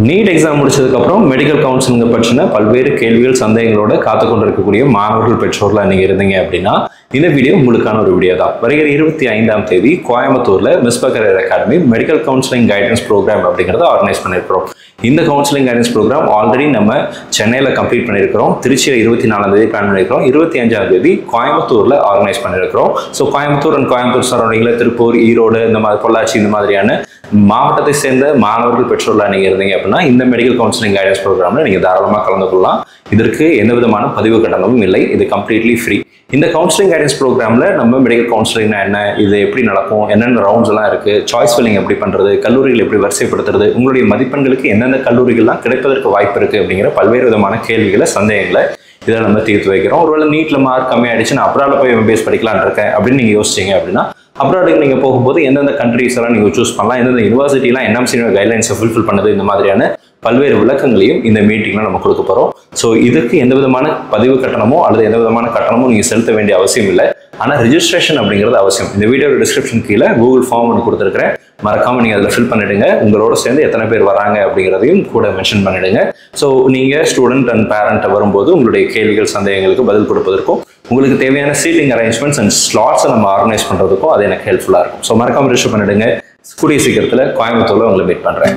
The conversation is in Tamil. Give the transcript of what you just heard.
நீட் எக்ஸாம் முடிச்சதுக்கப்புறம் மெடிக்கல் கவுன்சிலிங்கை பற்றின பல்வேறு கேள்விகள் சந்தேகங்களோட காத்து கொண்டிருக்கக்கூடிய மாணவர்கள் பெற்றோர்லாம் நீங்கள் இருந்தீங்க அப்படின்னா இந்த வீடியோ உங்களுக்கான ஒரு வீடியோ தான். வருகிற 25ஆம் தேதி கோயம்புத்தூர்ல Misbah career academy medical counselling guidance programme அப்படிங்கிறத ஆர்கனைஸ் பண்ணியிருக்கிறோம். இந்த கவுன்சிலிங் கைடன்ஸ் ப்ரோக்ராம் ஆல்ரெடி நம்ம சென்னையில் கம்ப்ளீட் பண்ணியிருக்கிறோம். திருச்சியில் 24ஆம் தேதி பிளான் பண்ணியிருக்கிறோம். 25ஆம் தேதி கோயம்புத்தூர்ல ஆர்கனைஸ் பண்ணியிருக்கிறோம். ஸோ கோயம்புத்தூர் அண்ட் கோயம்புத்தூர் சரௌண்டிங்கில் திருப்பூர், ஈரோடு, இந்த மாதிரி பொள்ளாச்சி, இந்த மாதிரியான மாவட்டத்தை சேர்ந்த மாணவர்கள் பெற்றோர்லாம் நீங்கள் இருந்தீங்க அப்படின்னா இந்த மெடிக்கல் கவுன்சிலிங் கைடன்ஸ் ப்ரோக்ராம்ல நீங்கள் தாராளமாக கலந்து கொள்ளலாம். இதற்கு எந்த விதமான பதிவு கட்டணமும் இல்லை. இது கம்ப்ளீட்லி ஃப்ரீ. இந்த கவுன்சிலிங் கைடன்ஸ் ப்ரோக்ராம்ல நம்ம மெடிக்கல் கவுன்சிலிங்னா என்ன, இது எப்படி நடக்கும், என்னென்ன ரவுண்ட்ஸ் எல்லாம் இருக்கு, சாய்ஸ் ஃபில்லிங் எப்படி பண்றது, கல்லூரிகள் எப்படி வரிசைப்படுத்துறது, உங்களுடைய மதிப்பெண்களுக்கு எந்தெந்த கல்லூரிகள்லாம் கிடைப்பதற்கு வாய்ப்பு இருக்கு அப்படிங்கிற பல்வேறு விதமான கேள்விகளை, சந்தேகங்களை இதை நம்ம தீர்த்து வைக்கிறோம். ஒருவேளை நீட்ல மார்க் கம்மியாயிடுச்சு, நான் அப்ராட்ல போய் எம்பிபிஎஸ் படிக்கலான் இருக்கேன் அப்படின்னு நீங்க யோசிச்சீங்க அப்படின்னா அப்ராடுக்கு நீங்கள் போகும்போது எந்தெந்த கண்ட்ரீஸ் எல்லாம் நீங்கள் சூஸ் பண்ணலாம், எந்தெந்த யூனிவர்சிட்டிலாம் என்எம்சி கைட்லைன்ஸை ஃபுல்ஃபில் பண்ணுது, இந்த மாதிரியான பல்வேறு விளக்கங்களையும் இந்த மீட்டிங்ல நம்ம கொடுக்க போறோம். ஸோ இதுக்கு எந்த விதமான பதிவு கட்டணமோ அல்லது எந்த விதமான கட்டணமோ நீங்கள் செலுத்த வேண்டிய அவசியம் இல்லை. ஆனால் ரிஜிஸ்ட்ரேஷன் அப்படிங்கிறது அவசியம். இந்த வீடியோ டிஸ்கிரிப்ஷன் கீழே கூகுள் ஃபார்ம் ஒன்று கொடுத்துருக்கிறேன். மறக்காம நீங்கள் அதில் ஃபில் பண்ணிடுங்க. உங்களோட சேர்ந்து எத்தனை பேர் வராங்க அப்படிங்கிறதையும் கூட மென்ஷன் பண்ணிடுங்க. ஸோ நீங்கள் ஸ்டூடெண்ட் அண்ட் பேரண்ட்டை வரும்போது உங்களுடைய கேள்விகள், சந்தேகங்களுக்கு பதில் கொடுப்பதற்கும் உங்களுக்கு தேவையான சீட்டிங் அரேஞ்ச்மெண்ட்ஸ் அண்ட் ஸ்லாட்ஸை நம்ம ஆர்கனைஸ் பண்ணுறதுக்கும் அது எனக்கு ஹெல்ப்ஃபுல்லாக இருக்கும். ஸோ மறக்காம ரிஜிஸ்டர் பண்ணிடுங்க. கூடிய சீக்கிரத்தில் கோயம்புத்தூர்ல உங்களை மீட் பண்ணுறேன்.